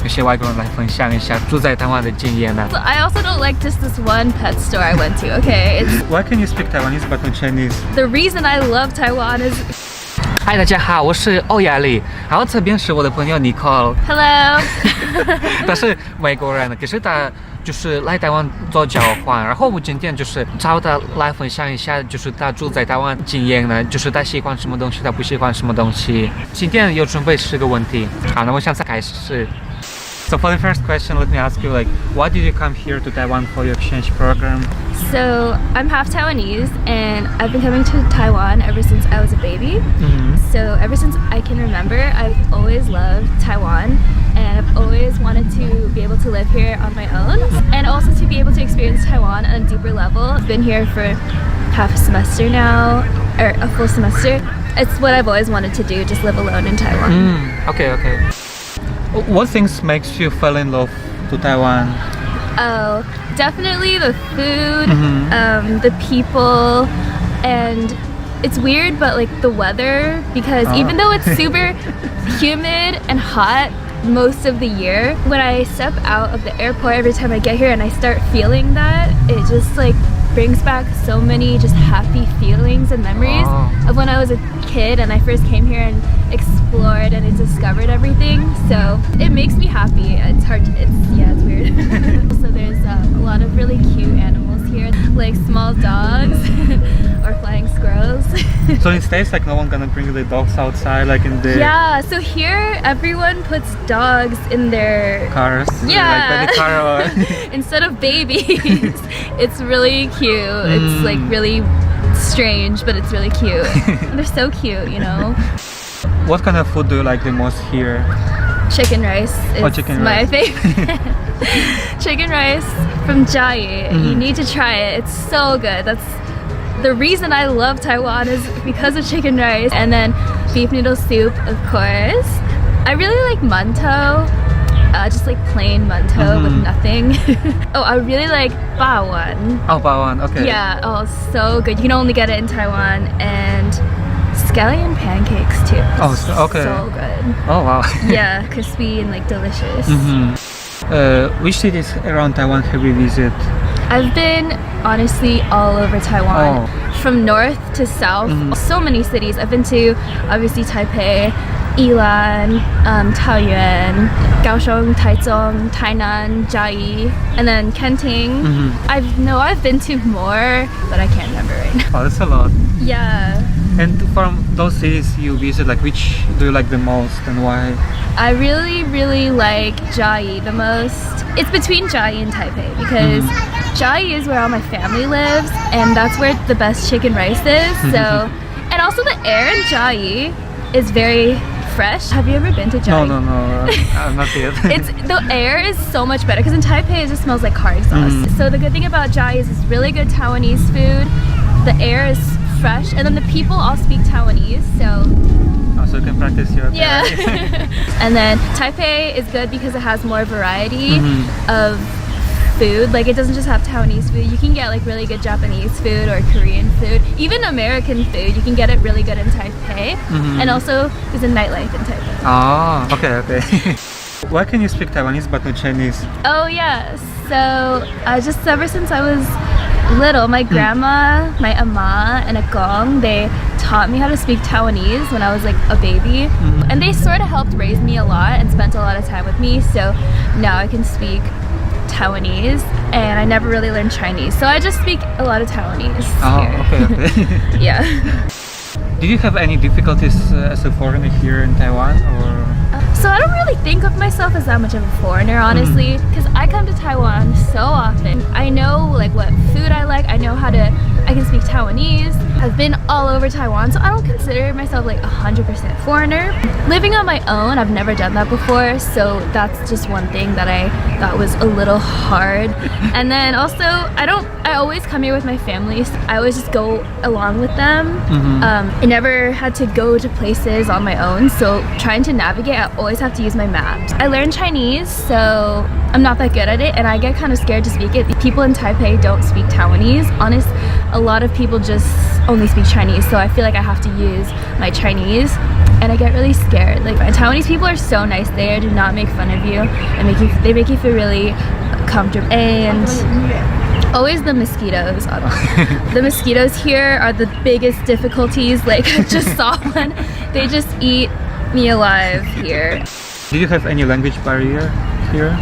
有些外国人来分享一下住在台湾的经验呢。So I also don't like just this one pet store I went to, okay? Why can you speak Taiwanese but not Chinese? The reason I love Taiwan is... 嗨，大家好，我是欧亚丽，然后这边是我的朋友 Nicole。Hello 他是美国人，可是他就是来台湾做交换，然后我今天就是找他来分享一下，就是他住在台湾经验呢，就是他喜欢什么东西，他不喜欢什么东西。今天有准备10个问题，好，那我现在开始。So for the first question, let me ask you, like, why did you come here to Taiwan for your exchange program? So I'm half Taiwanese and I've been coming to Taiwan ever since I was a baby. So ever since I can remember, I've always loved Taiwan and I've always wanted to be able to live here on my own and also to be able to experience Taiwan on a deeper level. I've been here for half a semester now, or a full semester. It's what I've always wanted to do, just live alone in Taiwan. Okay. What things makes you fall in love to Taiwan? Oh, definitely the food, the people, and it's weird, but like the weather, because even though it's super humid and hot most of the year, when I step out of the airport every time I get here and I start feeling that, it just like brings back so many just happy feelings and memories of when I was a kid and I first came here and explored and I discovered everything. So it makes me happy. It's hard to, it's weird. So there's a lot of really cute animals here, like small dogs or flying squirrels. So in States, like no one gonna bring the dogs outside, like in the So here everyone puts dogs in their cars. Yeah. Like by the car or... Instead of babies. It's really cute. It's like really strange, but it's really cute. They're so cute, you know. What kind of food do you like the most here? Chicken rice is my favorite. Chicken rice from Jai. You need to try it. It's so good. That's the reason I love Taiwan, is because of chicken rice. And then beef noodle soup, of course. I really like mantou. Just like plain mantou with nothing. Oh, I really like bawan. Oh, bawan, okay. Yeah, oh, so good. You can only get it in Taiwan. And scallion pancakes too. Okay. So good. Oh, wow. Yeah, crispy and like delicious. Which cities around Taiwan have you visited? I've been honestly all over Taiwan. From north to south, so many cities. I've been to obviously Taipei, Yilan, Taoyuan, Kaohsiung, Taichung, Tainan, Jiayi, and then Kenting. I've been to more, but I can't remember right now. Oh, that's a lot. Yeah. And from those cities you visit, like which do you like the most and why? I really like Jiayi the most. It's between Jiayi and Taipei because Jiayi is where all my family lives and that's where the best chicken rice is. So, and also the air in Jiayi is very fresh. Have you ever been to Jiayi? No, I'm not yet. The air is so much better because in Taipei it just smells like car exhaust. So the good thing about Jiayi is it's really good Taiwanese food. The air is fresh and then the people all speak Taiwanese, so you can practice your And then Taipei is good because it has more variety of food. Like it doesn't just have Taiwanese food. You can get like really good Japanese food or Korean food, even American food. You can get it really good in Taipei. And also there's a nightlife in Taipei. Oh, okay. Why can you speak Taiwanese but not Chinese? Oh yeah, so just ever since I was little, my grandma, my ama, and a gong, they taught me how to speak Taiwanese when I was like a baby. And they sort of helped raise me a lot and spent a lot of time with me. So now I can speak Taiwanese and I never really learned Chinese. So I just speak a lot of Taiwanese here. Okay. Yeah. Did you have any difficulties as a foreigner here in Taiwan or? So I don't really think of myself as that much of a foreigner, honestly, because I come to Taiwan so often. I know like what food I like, I can speak Taiwanese. I've been all over Taiwan, so I don't consider myself like 100% foreigner. Living on my own, I've never done that before, so that's just one thing that I thought was a little hard. And then also, I always come here with my family, so I always just go along with them. I never had to go to places on my own, so trying to navigate, I always have to use my maps. I learned Chinese, so I'm not that good at it, and I get kind of scared to speak it. People in Taipei don't speak Taiwanese. A lot of people just only speak Chinese, so I feel like I have to use my Chinese, and I get really scared. Like, Taiwanese people are so nice. They do not make fun of you and they make you feel really comfortable. And always the mosquitoes. The mosquitoes here are the biggest difficulties. Like, I just saw one. They just eat me alive here. Do you have any language barrier here?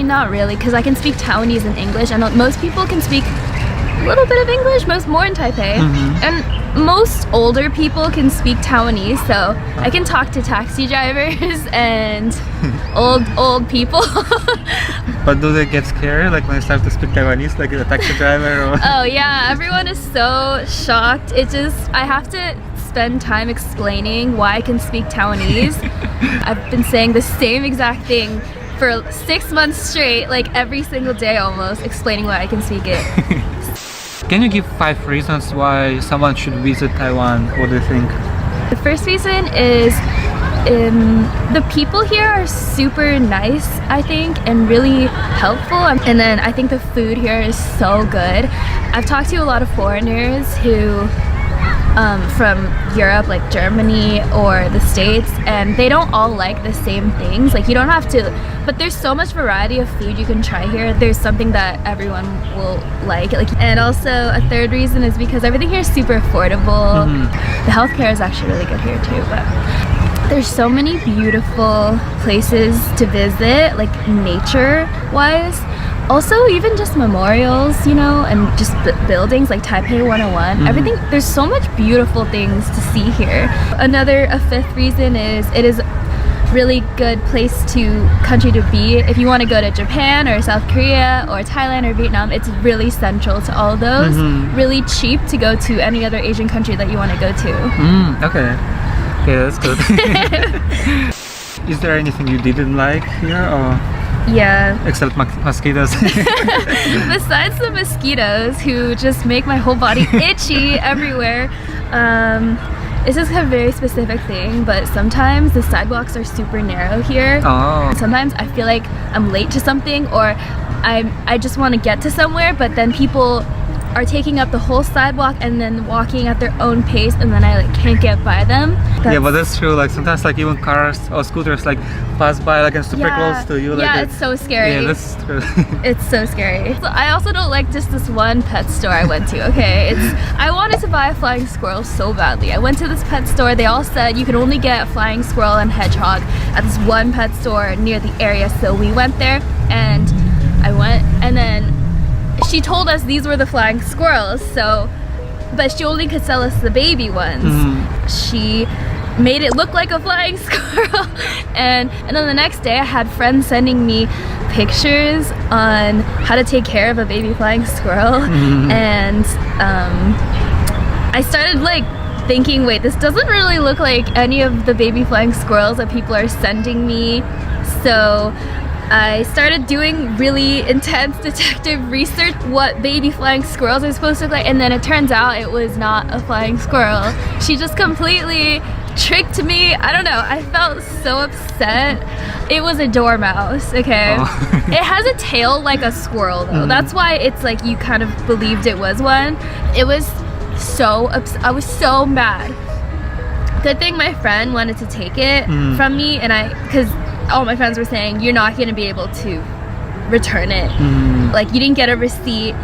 Not really, because I can speak Taiwanese and English, and most people can speak a little bit of English, more in Taipei. And most older people can speak Taiwanese, so I can talk to taxi drivers and old people. But do they get scared, like when you start to speak Taiwanese, like a taxi driver? Or... Oh yeah, everyone is so shocked. I have to spend time explaining why I can speak Taiwanese. I've been saying the same exact thing for 6 months straight, like every single day almost, explaining why I can speak it. Can you give 5 reasons why someone should visit Taiwan? What do you think? The first reason is the people here are super nice, I think, and really helpful. And then I think the food here is so good. I've talked to a lot of foreigners who from Europe, like Germany or the States, and they don't all like the same things. Like, you don't have to, but there's so much variety of food you can try here. There's something that everyone will like. And also a third reason is because everything here is super affordable. The healthcare is actually really good here too, but there's so many beautiful places to visit, like nature-wise. Also, even just memorials, you know, and just buildings like Taipei 101. Everything, there's so much beautiful things to see here. A fifth reason is it is really good country to be. If you want to go to Japan or South Korea or Thailand or Vietnam, it's really central to all of those. Really cheap to go to any other Asian country that you want to go to. Okay, that's good. Is there anything you didn't like here, or? Yeah. Except mosquitoes. Besides the mosquitoes, who just make my whole body itchy everywhere. It's just a very specific thing, but sometimes the sidewalks are super narrow here. Sometimes I feel like I'm late to something, or I just want to get to somewhere, but then people are taking up the whole sidewalk and then walking at their own pace, and then I can't get by them. Yeah, but that's true. Like sometimes, like even cars or scooters pass by and super close to you. It's so scary. Yeah, that's true. It's so scary. So I also don't like just this one pet store I went to. Okay, I wanted to buy a flying squirrel so badly. I went to this pet store. They all said you can only get a flying squirrel and hedgehog at this one pet store near the area. So we went there, and I went, and then she told us these were the flying squirrels, but she only could sell us the baby ones. She made it look like a flying squirrel, and then the next day I had friends sending me pictures on how to take care of a baby flying squirrel, and I started thinking, wait, this doesn't really look like any of the baby flying squirrels that people are sending me. So I started doing really intense detective research, what baby flying squirrels are supposed to look like, and then it turns out it was not a flying squirrel. She just completely tricked me. I don't know, I felt so upset. It was a dormouse, okay? It has a tail like a squirrel though. That's why it's like you kind of believed it was one. It was so I was so mad. Good thing my friend wanted to take it from me, and because all my friends were saying you're not going to be able to return it. Like, you didn't get a receipt.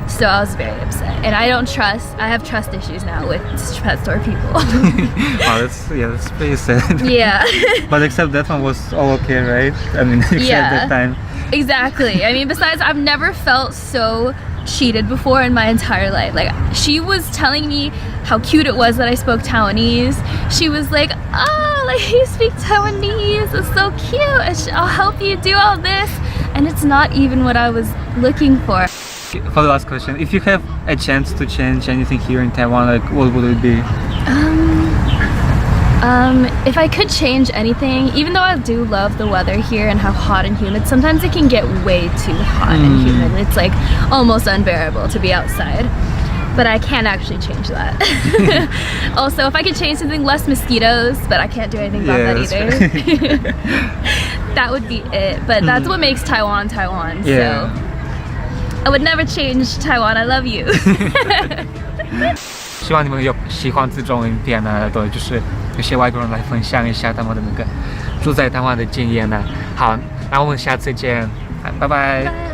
So I was very upset, and I have trust issues now with pet store people. Wow, that's pretty sad. Yeah. But except that one was all okay, right? I mean, except that time. Exactly. I mean, besides, I've never felt so cheated before in my entire life. Like, she was telling me how cute it was that I spoke Taiwanese. She was like, oh, like, you speak Taiwanese, it's so cute, I'll help you do all this, and it's not even what I was looking for. For the last question, if you have a chance to change anything here in Taiwan, like, what would it be? If I could change anything, even though I do love the weather here and how hot and humid, sometimes it can get way too hot and humid. It's like almost unbearable to be outside. But I can't actually change that. Also, if I could change something, less mosquitoes, but I can't do anything about that either. that would be it. But that's what makes Taiwan Taiwan. Yeah. So I would never change Taiwan. I love you. 希望你们有喜欢这种影片呢，对，就是有些外国人来分享一下他们的那个住在台湾的经验呢。好，那我们下次见，拜拜。